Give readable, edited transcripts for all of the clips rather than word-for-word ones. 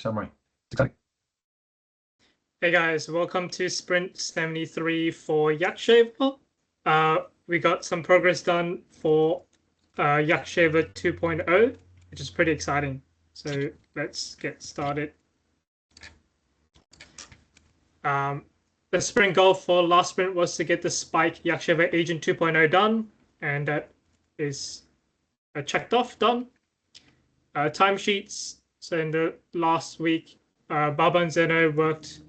summary. It's exciting. Hey guys, welcome to Sprint 73 for YakShaver. We got some progress done for YakShaver 2.0, which is pretty exciting. So let's get started. The sprint goal for last sprint was to get the Spike YakShaver Agent 2.0 done, and that is checked off, done. Timesheets. So in the last week, Baba and Zeno worked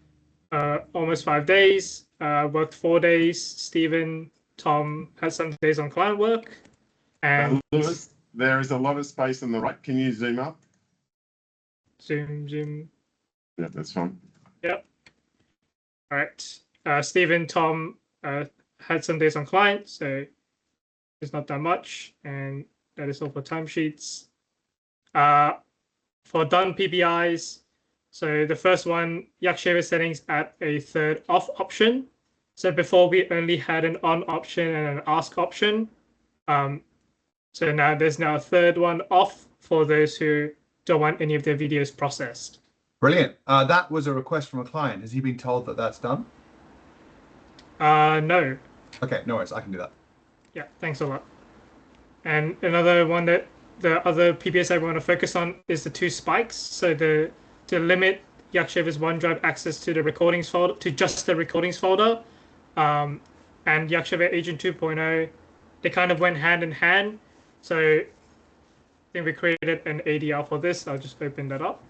almost 5 days, worked 4 days. Stephen, Tom had some days on client work. And Lewis, there is a lot of space on the right. Can you zoom up? Zoom. Yeah, that's fine. Yep. All right. Stephen, Tom had some days on client, so it's not that much. And that is all for timesheets. For done PPIs, so the first one, YakShaver settings at a third off option. So before we only had an on option and an ask option. So now there's a third one off for those who don't want any of their videos processed. Brilliant. That was a request from a client. Has he been told that that's done? No. Okay, no worries. I can do that. Yeah, thanks a lot. And another one that the other PPS I want to focus on is the 2 spikes. So to limit YakShaver's OneDrive access to the recordings folder, to just the recordings folder, and YakShaver Agent 2.0, they kind of went hand in hand. So I think we created an ADR for this. I'll just open that up.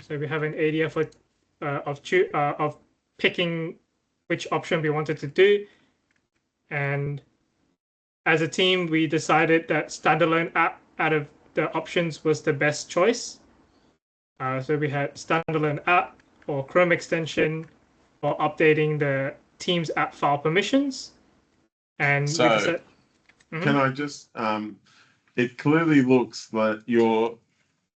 So we have an ADR for of picking which option we wanted to do, and as a team, we decided that standalone app out of the options was the best choice. So we had standalone app or Chrome extension or updating the Teams app file permissions. And so, can I just, it clearly looks like you're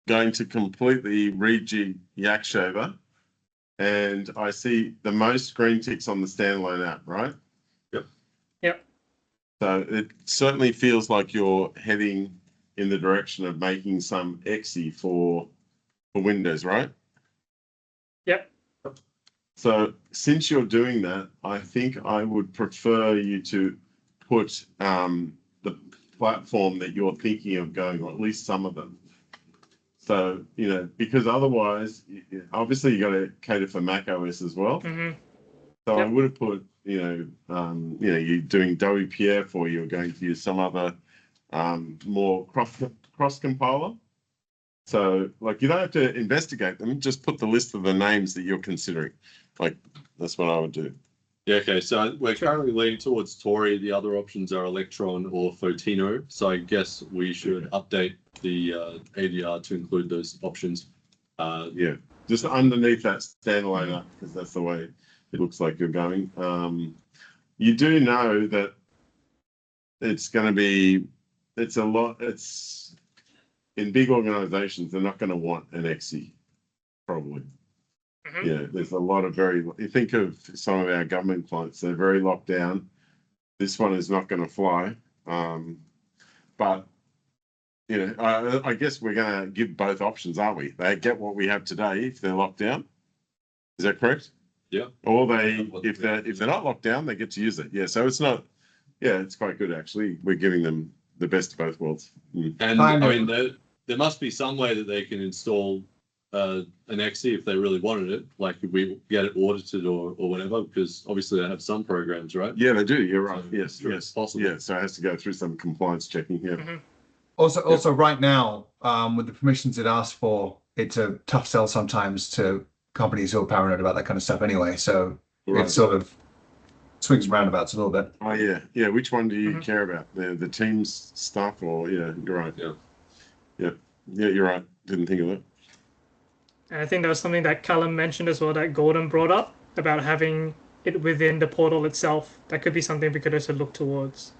going to completely rejig YakShaver. And I see the most green ticks on the standalone app, right? Yep. So it certainly feels like you're heading in the direction of making some exe for Windows, right? Yep. So since you're doing that, I think I would prefer you to put the platform that you're thinking of going, or at least some of them. So, because otherwise, obviously you got to cater for Mac OS as well. Mm-hmm. So yep. I would have put, you're doing WPF, or you're going to use some other more cross compiler. So, like, you don't have to investigate them. Just put the list of the names that you're considering. Like, that's what I would do. Yeah, okay. So we're currently leaning towards Tori. The other options are Electron or Photino. So I guess we should update the ADR to include those options. Yeah, just underneath that standalone app, because that's the way it looks like you're going. You do know that it's going to be, it's a lot, it's in big organizations, they're not going to want an exe, probably. Mm-hmm. Yeah, there's a lot of you think of some of our government clients, they're very locked down. This one is not going to fly. But, I guess we're going to give both options, aren't we? They get what we have today if they're locked down. Is that correct? Yeah. Or if they're not locked down, they get to use it. Yeah. So it's not. Yeah, it's quite good actually. We're giving them the best of both worlds. And I mean, there must be some way that they can install an exe if they really wanted it. Like if we get it audited or whatever, because obviously they have some programs, right? Yeah, they do. You're right. So yes, possible. Yeah. So it has to go through some compliance checking. Yeah. Mm-hmm. Also, right now, with the permissions it asks for, it's a tough sell sometimes to companies who are paranoid about that kind of stuff anyway. So it sort of swings and roundabouts a little bit. Oh, yeah. Yeah. Which one do you care about? The Teams stuff or, you're right. Yeah. Yeah. Yeah, you're right. Didn't think of it. And I think that was something that Callum mentioned as well, that Gordon brought up about having it within the portal itself. That could be something we could also look towards.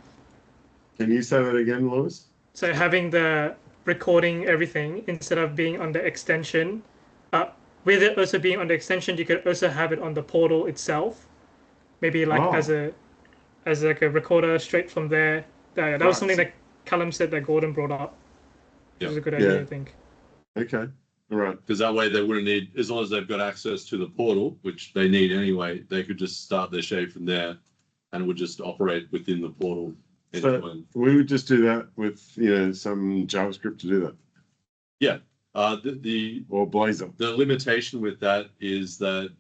Can you say that again, Lewis? So having the recording everything instead of being on the extension, with it also being on the extension, you could also have it on the portal itself. Maybe like as like a recorder straight from there. That was something that Callum said that Gordon brought up. Which is a good idea, I think. Okay. All right. Because that way they wouldn't need, as long as they've got access to the portal, which they need anyway, they could just start their shave from there and would just operate within the portal. So we would just do that with, some JavaScript to do that. Yeah. Or Blazor. The limitation with that is that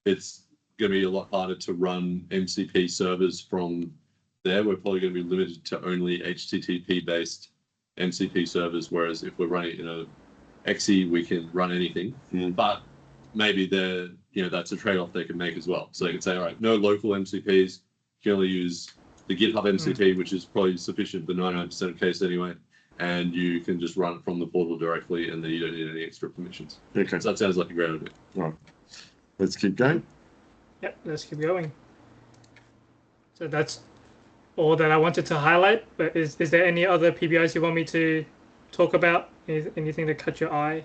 it's going to be a lot harder to run MCP servers from there. We're probably going to be limited to only HTTP based MCP servers, whereas if we're running in a XE, we can run anything. But maybe that's a trade-off they can make as well. So they can say, all right, no local MCPs, you can only use the GitHub MCP, which is probably sufficient for 99% of cases anyway, and you can just run it from the portal directly, and then you don't need any extra permissions. Okay. So that sounds like a great idea. All right. Let's keep going. Yep, let's keep going. So that's all that I wanted to highlight, but is there any other PBIs you want me to talk about? Anything that caught your eye?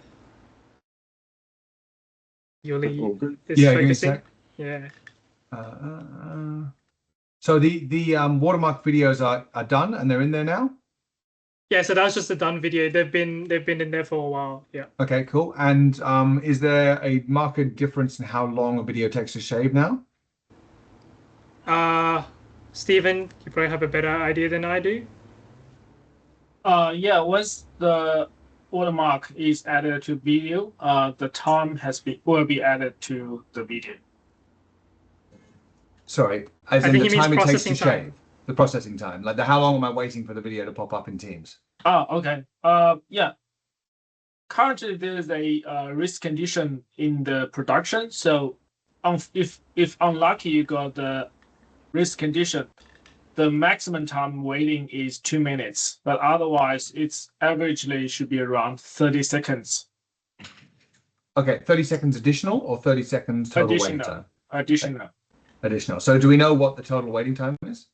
Yuli is focusing. Yeah. So the watermark videos are done and they're in there now? Yeah, so that was just a done video. They've been in there for a while. Yeah. Okay, cool. And is there a marked difference in how long a video takes to shave now? Stephen, you probably have a better idea than I do. Yeah, once the watermark is added to video, the time will be added to the video. Sorry, as I in think the he means time it takes to processing time. shave, the processing time, like how long am I waiting for the video to pop up in Teams? Oh, okay. Yeah. Currently, there's a risk condition in the production. So, if unlucky you got the risk condition, the maximum time waiting is 2 minutes. But otherwise, it's averagely should be around 30 seconds. Okay, 30 seconds additional or 30 seconds total waiting time? Additional. Additional. So do we know what the total waiting time is?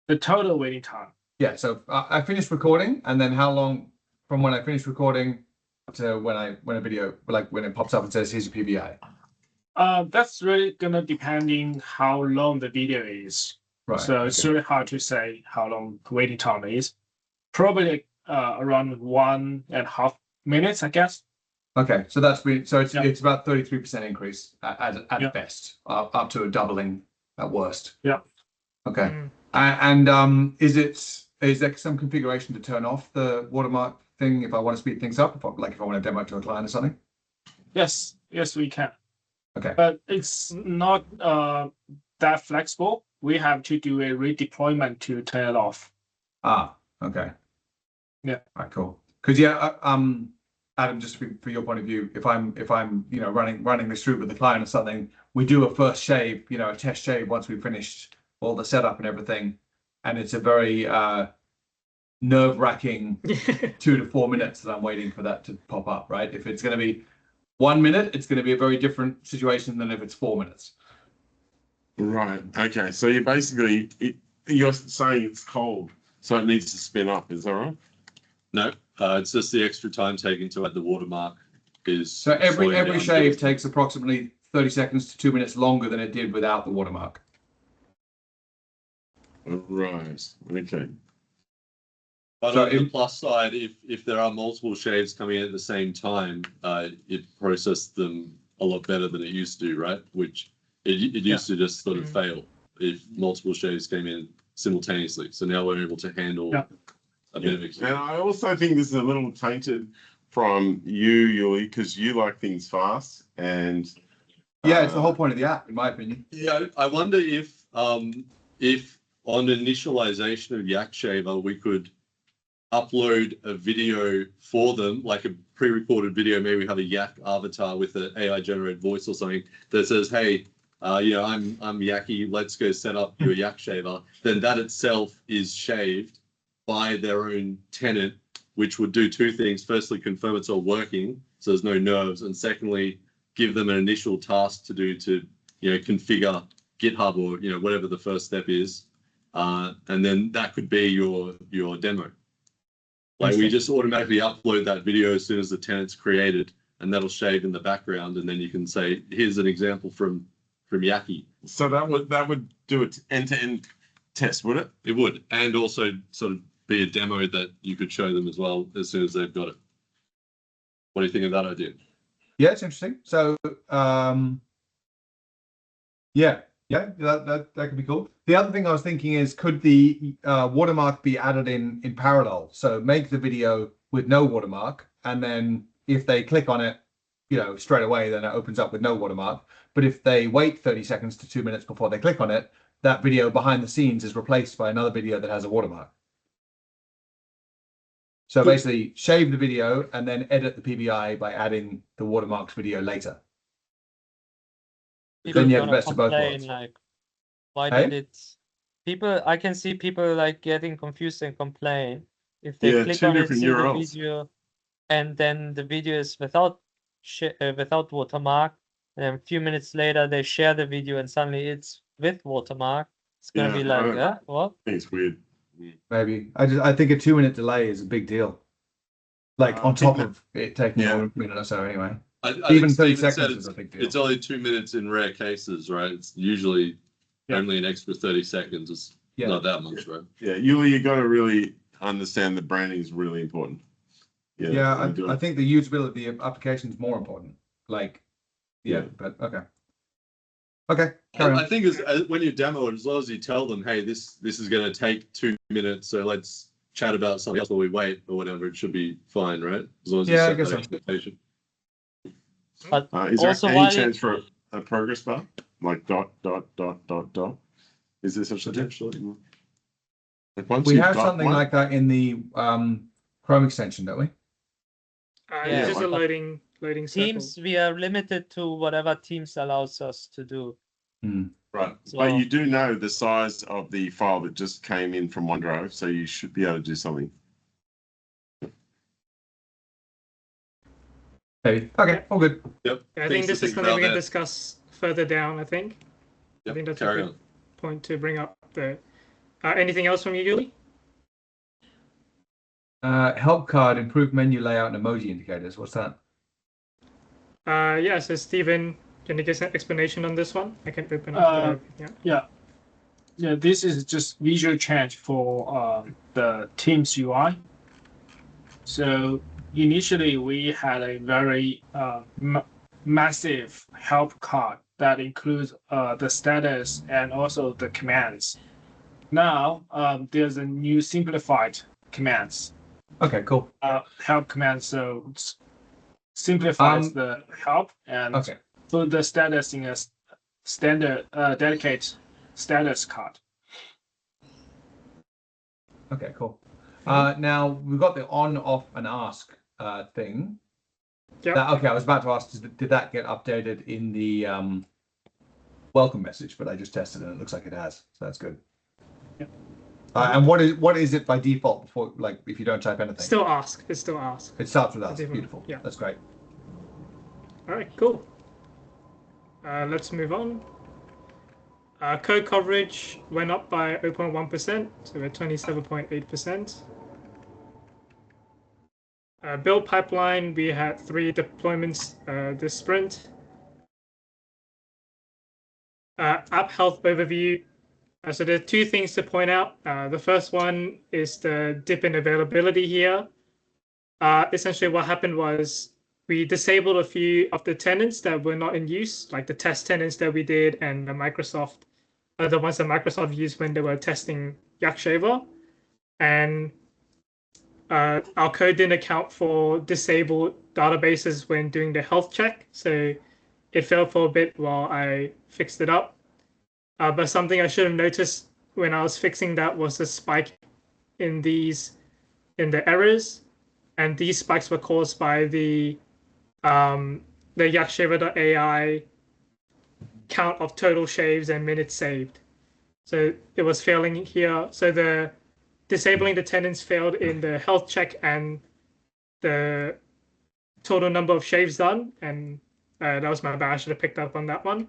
The total waiting time. Yeah, so I finished recording, and then how long from when I finished recording to when a video, like when it pops up and says here's your PBI? That's really gonna depending how long the video is. Right. So it's really hard to say how long the waiting time is. Probably around 1.5 minutes, I guess. Okay, so it's about 33% increase at best, up to a doubling at worst. Yeah. Okay. And is there some configuration to turn off the watermark thing if I want to speed things up, if I want to demo it to a client or something? Yes, we can. Okay. But it's not that flexible. We have to do a redeployment to turn it off. Okay. Yeah. All right, cool. Because Adam, just for your point of view, if I'm running this through with the client or something, we do a first shave, a test shave once we've finished all the setup and everything, and it's a very nerve-wracking 2 to 4 minutes that I'm waiting for that to pop up, right? If it's going to be 1 minute, it's going to be a very different situation than if it's 4 minutes. Right. Okay. So you're saying it's cold, so it needs to spin up. Is that right? No, it's just the extra time taken to add the watermark is. So every shave takes approximately 30 seconds to 2 minutes longer than it did without the watermark. Right. Okay. But so on the plus side, if there are multiple shaves coming in at the same time, it processes them a lot better than it used to, right? Which it used to just sort of fail if multiple shaves came in simultaneously. So now we're able to handle a bit of it. And I also think this is a little tainted from you, Yuli, because you like things fast. And it's the whole point of the app, in my opinion. Yeah, I wonder if on initialization of YakShaver, we could upload a video for them, like a pre-recorded video. Maybe we have a Yak avatar with an AI generated voice or something that says, hey, I'm Yaki, let's go set up your YakShaver. Then that itself is shaved by their own tenant, which would do two things. Firstly, confirm it's all working, so there's no nerves. And secondly, give them an initial task to do to, configure GitHub or, whatever the first step is. And then that could be your demo. Like we just automatically upload that video as soon as the tenant's created, and that'll shave in the background. And then you can say, here's an example from Yaki. So that would do it end to end test, would it? It would, and also sort of be a demo that you could show them as well as soon as they've got it. What do you think of that idea? Yeah, it's interesting. So, yeah, that could be cool. The other thing I was thinking is, could the watermark be added in parallel? So make the video with no watermark, and then if they click on it, straight away, then it opens up with no watermark. But if they wait 30 seconds to 2 minutes before they click on it, that video behind the scenes is replaced by another video that has a watermark. So basically, shave the video and then edit the PBI by adding the watermarks video later. Then you have the best of both worlds. Like, why Hey? did it? People, I can see people like getting confused and complain if they click two on it, different see the URLs. video, and then the video is without watermark, and a few minutes later they share the video and suddenly it's with watermark. It's gonna be like, what? I think it's weird. Maybe. I think a 2 minute delay is a big deal. Like on top of it taking a minute or so anyway. I Even think 30 Steven said seconds is a big deal. It's only 2 minutes in rare cases, right? It's usually only an extra 30 seconds. It's not that much, right? Yeah, Yuli, you got to really understand that branding is really important. Yeah, I think the usability of the application is more important. Like, but okay. Okay. I think when you demo it, as long as you tell them, hey, this is going to take 2 minutes, so let's chat about something else while we wait or whatever, it should be fine, right? As long as you set that expectation. But is there also any chance for a progress bar? Like ... Is there such a thing? Like once We you've have got something one- like that in the Chrome extension, don't we? Yeah, just a loading Teams, circle. we are limited to whatever Teams allows us to do. Right. So- But you do know the size of the file that just came in from OneDrive, so you should be able to do something. Maybe. Okay, all good. Yep. I think this is something we're going to discuss further down, I think. Yep. I think that's Carry a good point to bring up there. Anything else from you, Yuli? Help card, improved menu layout and emoji indicators. What's that? Yeah, so Stephen, can you give an explanation on this one? I can open up Yeah, this is just visual change for the Teams UI. So initially we had a very massive help card that includes the status and also the commands. Now there's a new simplified commands. Okay, cool. Help commands, so it simplifies the help and put the status in a standard dedicated status card. Okay, cool. Now we've got the on, off, and ask thing. Yeah. Okay, I was about to ask, did that get updated in the welcome message? But I just tested it and it looks like it has. So that's good. Yep. And what is it by default before, like, if you don't type anything? Still ask. It's still ask. It starts with us. Beautiful. Yeah. That's great. All right, cool. Let's move on. Code coverage went up by 0.1%, so we're 27.8%. Build pipeline, we had 3 deployments this sprint. App health overview. So there are 2 things to point out. The first one is the dip in availability here. Essentially what happened was we disabled a few of the tenants that were not in use, like the test tenants that we did and the Microsoft, the ones that Microsoft used when they were testing YakShaver. And our code didn't account for disabled databases when doing the health check. So it failed for a bit while I fixed it up. But something I should have noticed when I was fixing that was a spike in the errors. And these spikes were caused by the YakShaver.ai count of total shaves and minutes saved. So it was failing here. So the disabling the tenants failed in the health check and the total number of shaves done. And that was my bad. I should have picked up on that one.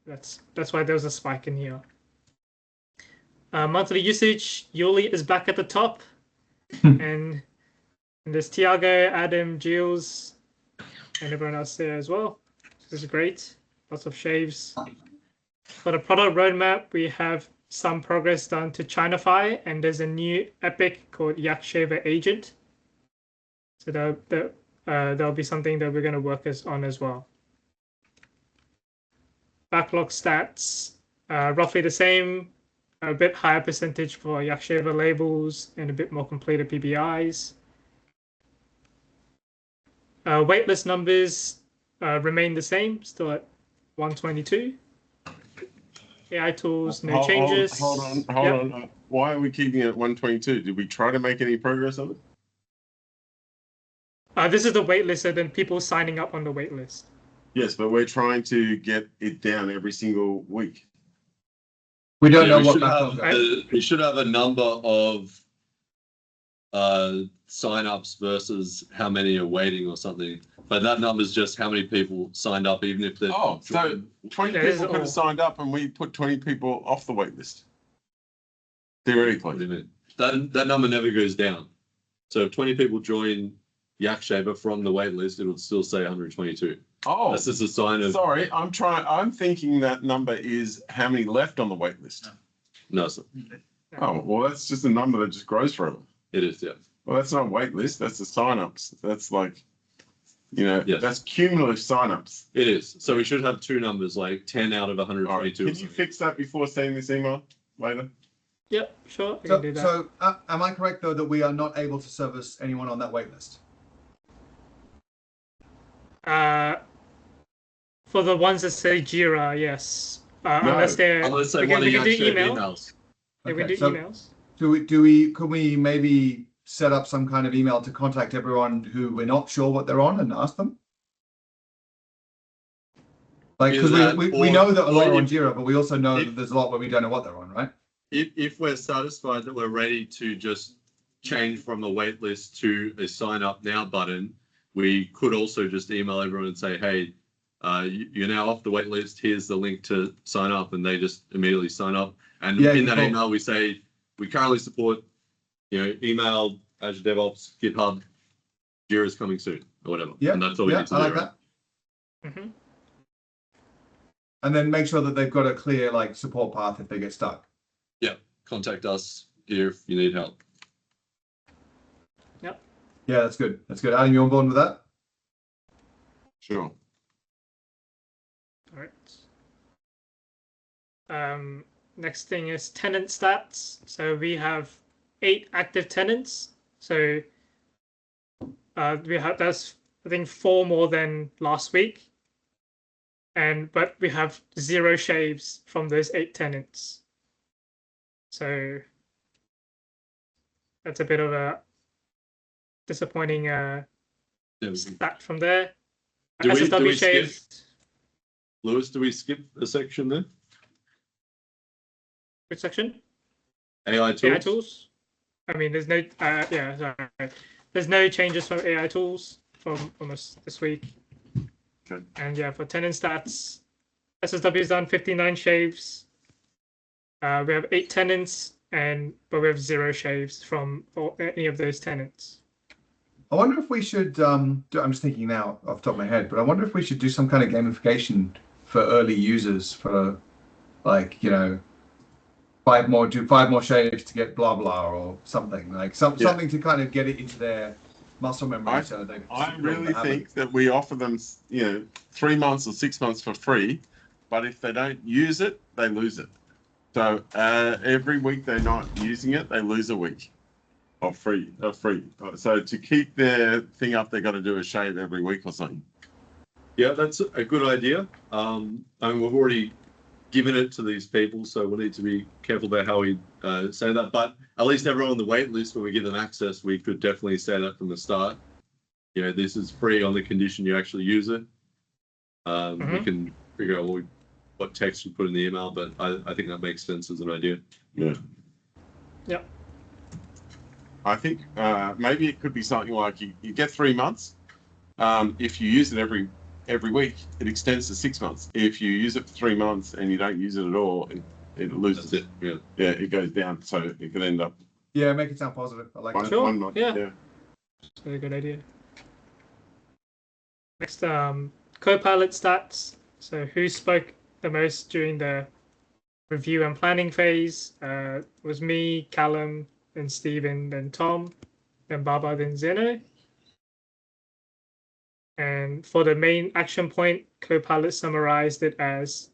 That's why there was a spike in here. Monthly usage, Yuli is back at the top. And there's Tiago, Adam, Jules, and everyone else there as well. This is great. Lots of shaves. For the product roadmap, we have some progress done to Chinafy, and there's a new epic called YakShaver Agent. So that'll be something that we're going to work on as well. Backlog stats, roughly the same, a bit higher percentage for YakShaver labels and a bit more completed PBIs. Waitlist numbers remain the same, still at 122. AI tools, no changes. Hold on. Why are we keeping it at 122? Did we try to make any progress on it? This is the waitlist, and then people signing up on the waitlist. Yes, but we're trying to get it down every single week. We don't know we what should backlog have is. we should have a number of sign-ups versus how many are waiting or something. But that number is just how many people signed up, even if they're So 20 Yeah, people could have signed up and we put 20 people off the wait list. Theoretically. What do you mean? That number never goes down. So if 20 people join YakShaver from the wait list, it'll still say 122. Oh, That's just a sign of sorry. I'm thinking that number is how many left on the wait list. no. So Oh, well, that's just a number that just grows forever. it is, yeah. Well, that's not a wait list. That's the sign-ups. That's like, Yes. that's cumulative sign-ups. It is. So we should have two numbers, like 10 out of All right. 122. Can you fix that before sending this email later? Yep, sure, I can do that. So am I correct though that we are not able to service anyone on that waitlist? For the ones that say Jira, yes. No, Unless they're Unless they we want can to do YakShaver email. emails. Yeah, we Okay, do so emails. could we maybe set up some kind of email to contact everyone who we're not sure what they're on and ask them? Like, because we know that a lot are on Jira, but we also know that there's a lot where we don't know what they're on, right? If we're satisfied that we're ready to just change from a wait list to a sign up now button, we could also just email everyone and say, hey, you're now off the wait list. Here's the link to sign up, and they just immediately sign up. And in that email, we say we currently support, email, Azure DevOps, GitHub, Jira is coming soon, or whatever. Yeah, And that's all we need to I do. like Right? that. Mm-hmm. And then make sure that they've got a clear support path if they get stuck. Yeah, contact us here if you need help. Yep. Yeah, that's good. That's good. Adam, you on board with that? Sure. All right. Next thing is tenant stats. So we have 8 active tenants. So that's I think 4 more than last week. But we have 0 shaves from those 8 tenants. So that's a bit of a disappointing stat from there. Do we SSW skip? shaved. Lewis, do we skip a section there? Which section? AI tools? AI tools. I mean, there's no sorry. There's no changes from AI tools from us this week. Okay. And yeah, for tenant stats, SSW has done 59 shaves. We have 8 tenants, but we have 0 shaves from any of those tenants. I wonder if we should, I'm just thinking now off the top of my head, but I wonder if we should do some kind of gamification for early users for 5 more shaves to get blah, blah, or something something to kind of get it into their muscle memory. I really think that we offer them, 3 months or 6 months for free, but if they don't use it, they lose it. So every week they're not using it, they lose a week of free. So to keep their thing up, they got to do a shave every week or something. Yeah, that's a good idea. We've already given it to these people, so we'll need to be careful about how we say that. But at least everyone on the wait list, when we give them access, we could definitely say that from the start. This is free on the condition you actually use it. We can figure out what text we put in the email, but I think that makes sense as an idea. Yeah. Yep. I think maybe it could be something like you get 3 months. If you use it every week, it extends to 6 months. If you use it for 3 months and you don't use it at all, it loses. That's it. Yeah. It goes down. So it could end up. Yeah, make it sound positive. I like that. Sure. 1 month. Yeah. That's a very good idea. Next, Copilot stats. So who spoke the most during the review and planning phase was me, Callum, then Stephen, then Tom, then Baba, then Zeno. And for the main action point, Copilot summarized it as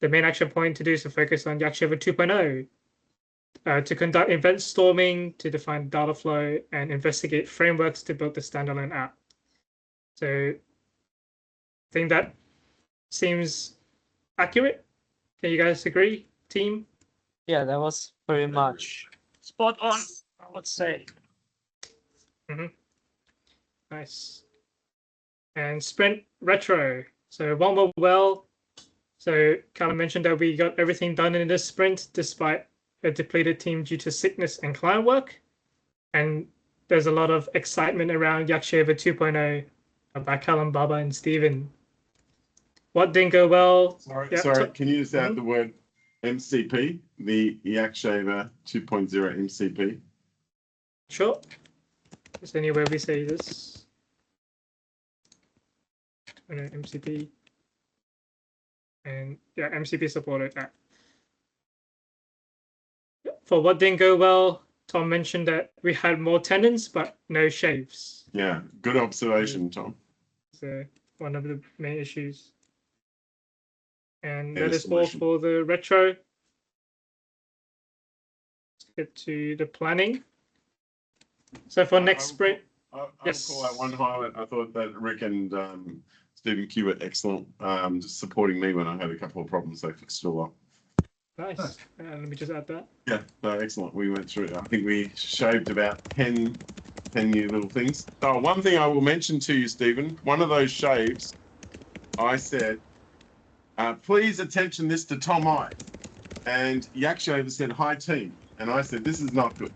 the main action point to do is to focus on YakShaver 2.0, to conduct event storming, to define data flow, and investigate frameworks to build the standalone app. So I think that seems accurate. Can you guys agree, team? Yeah, that was pretty much spot on, I would say. Nice. And sprint retro. So one more well. So Callum mentioned that we got everything done in this sprint despite a depleted team due to sickness and client work. And there's a lot of excitement around YakShaver 2.0 by Callum, Baba, and Stephen. What didn't go well? Sorry, can you just add the word MCP, the YakShaver 2.0 MCP? Sure. Is there anywhere we say this? MCP. And yeah, MCP supported that. For what didn't go well, Tom mentioned that we had more tenants, but no shaves. Yeah, good observation, Tom. So one of the main issues. And that is all for the retro. Let's get to the planning. So for next sprint, I'll call out one highlight. I thought that Rick and Stephen Q were excellent, just supporting me when I had a couple of problems. They fixed it all up. nice. Let me just add that. Yeah, no, excellent. We went through it. I think we shaved about 10 new little things. Oh, one thing I will mention to you, Stephen, one of those shaves, I said, please attention this to Tom I. And YakShaver said, hi team. And I said, this is not good,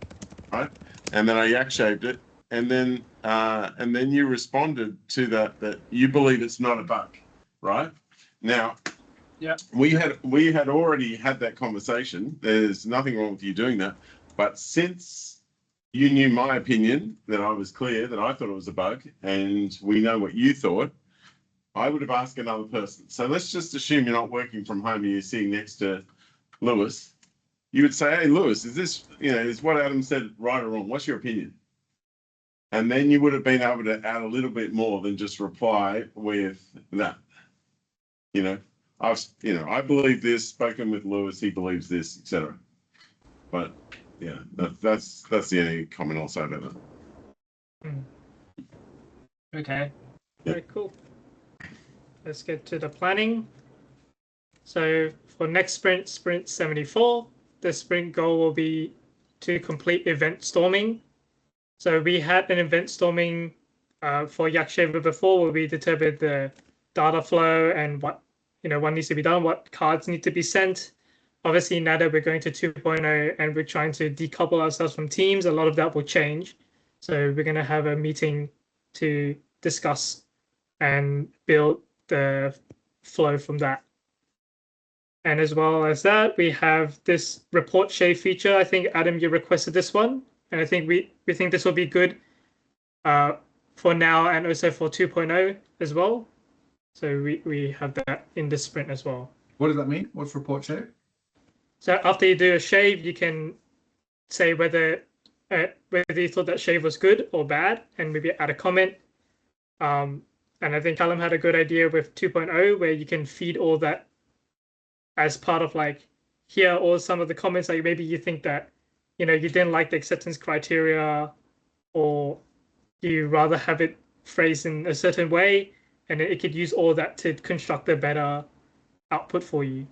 right? And then I YakShaved it. And then you responded to that you believe it's not a bug, right? Now, yeah, we had already had that conversation. There's nothing wrong with you doing that. But since you knew my opinion, that I was clear that I thought it was a bug, and we know what you thought, I would have asked another person. So let's just assume you're not working from home and you're sitting next to Lewis. You would say, hey, Lewis, is what Adam said right or wrong? What's your opinion? And then you would have been able to add a little bit more than just reply with that. I believe this, spoken with Lewis, he believes this, etc. But yeah, that's the only comment I'll say about that. Okay. Very cool. Let's get to the planning. So for next sprint, sprint 74, the sprint goal will be to complete event storming. So we had an event storming for YakShaver before, where we determined the data flow and what needs to be done, what cards need to be sent. Obviously, now that we're going to 2.0 and we're trying to decouple ourselves from teams, a lot of that will change. So we're going to have a meeting to discuss and build the flow from that. And as well as that, we have this report shave feature. I think, Adam, you requested this one. And I think we think this will be good for now and also for 2.0 as well. So we have that in this sprint as well. What does that mean? What's report shave? So after you do a shave, you can say whether you thought that shave was good or bad, and maybe add a comment. And I think Callum had a good idea with 2.0, where you can feed all that as part of here are all some of the comments. Like maybe you think that you didn't like the acceptance criteria, or you rather have it phrased in a certain way, and it could use all that to construct a better output for you.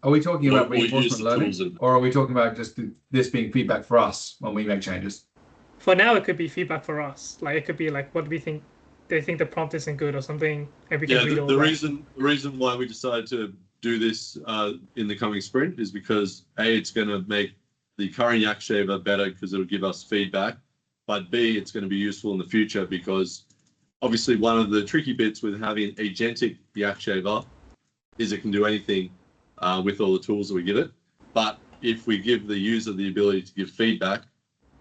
Are we talking about reinforcement learning, or are we talking about just this being feedback for us when we make changes? For now, it could be feedback for us. It could be what do we think? They think the prompt isn't good or something, and we can read all that. The reason why we decided to do this in the coming sprint is because A, it's going to make the current YakShaver better because it'll give us feedback, but B, it's going to be useful in the future because obviously one of the tricky bits with having agentic YakShaver is it can do anything with all the tools that we give it. But if we give the user the ability to give feedback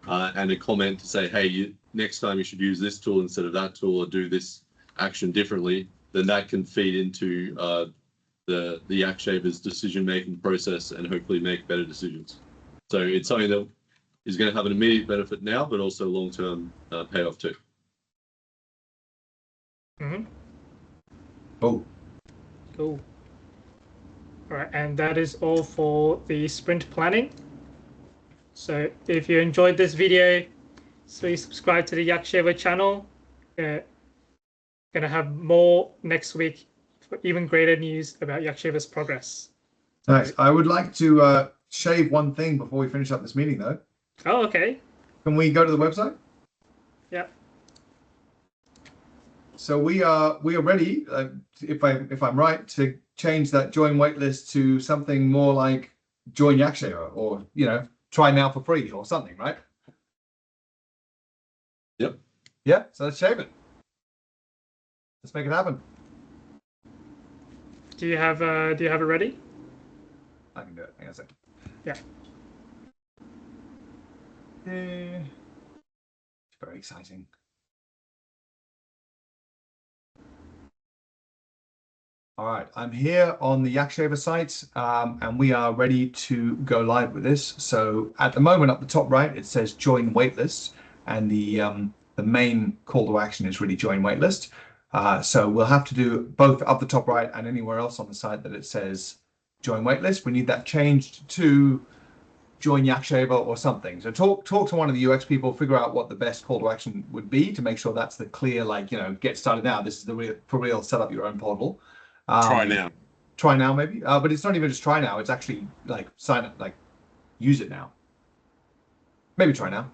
and a comment to say, hey, next time you should use this tool instead of that tool, or do this action differently, then that can feed into the YakShaver's decision-making process and hopefully make better decisions. So it's something that is going to have an immediate benefit now, but also long-term payoff too. Mm-hmm. Oh, Cool. All right, and that is all for the sprint planning. So if you enjoyed this video, please subscribe to the YakShaver channel. Gonna have more next week for even greater news about YakShaver's progress. nice. I would like to shave one thing before we finish up this meeting, though. Oh, okay. Can we go to the website? Yeah. So we are ready, if I'm right, to change that join waitlist to something more like join YakShaver, or try now for free or something, right? Yep. Yeah. So let's shave it. Let's make it happen. Do you have it ready? I can do it. Hang on a second. Yeah. It's very exciting. All right, I'm here on the YakShaver site, and we are ready to go live with this. So at the moment, up the top right, it says join waitlist, and the main call to action is really join waitlist. So we'll have to do both up the top right and anywhere else on the site that it says join waitlist. We need that changed to join YakShaver or something. So talk to one of the UX people, figure out what the best call to action would be to make sure that's the clear, get started now. This is the real, for real, set up your own portal. Try now. Try now, maybe. But it's not even just try now. It's actually sign up, use it now. Maybe try now.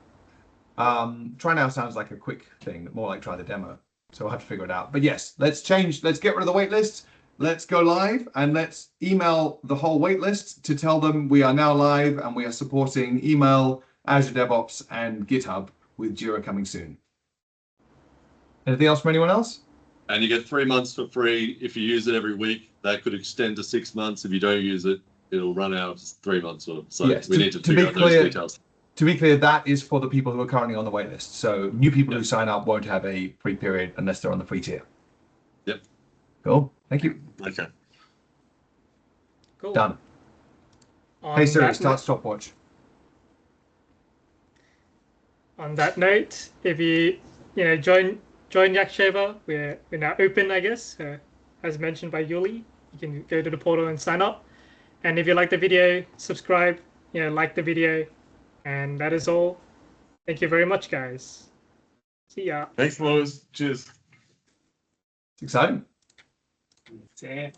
Try now sounds like a quick thing, more like try the demo. So we'll have to figure it out. But yes, let's get rid of the wait list. Let's go live, and let's email the whole wait list to tell them we are now live and we are supporting email, Azure DevOps, and GitHub with Jira coming soon. Anything else from anyone else? And you get 3 months for free if you use it every week. That could extend to 6 months. If you don't use it, it'll run out of 3 months. So yes, we need to figure out those details. To be clear, that is for the people who are currently on the wait list. So new people who sign up won't have a free period unless they're on the free tier. Yep. Cool. Thank you. Okay. Cool. Done. On Hey Siri, that start stopwatch. On that note, if you join YakShaver, we're now open, I guess, as mentioned by Yuli. You can go to the portal and sign up. And if you like the video, subscribe, like the video. And that is all. Thank you very much, guys. See ya. Thanks, Lois. Cheers. It's exciting. Yeah.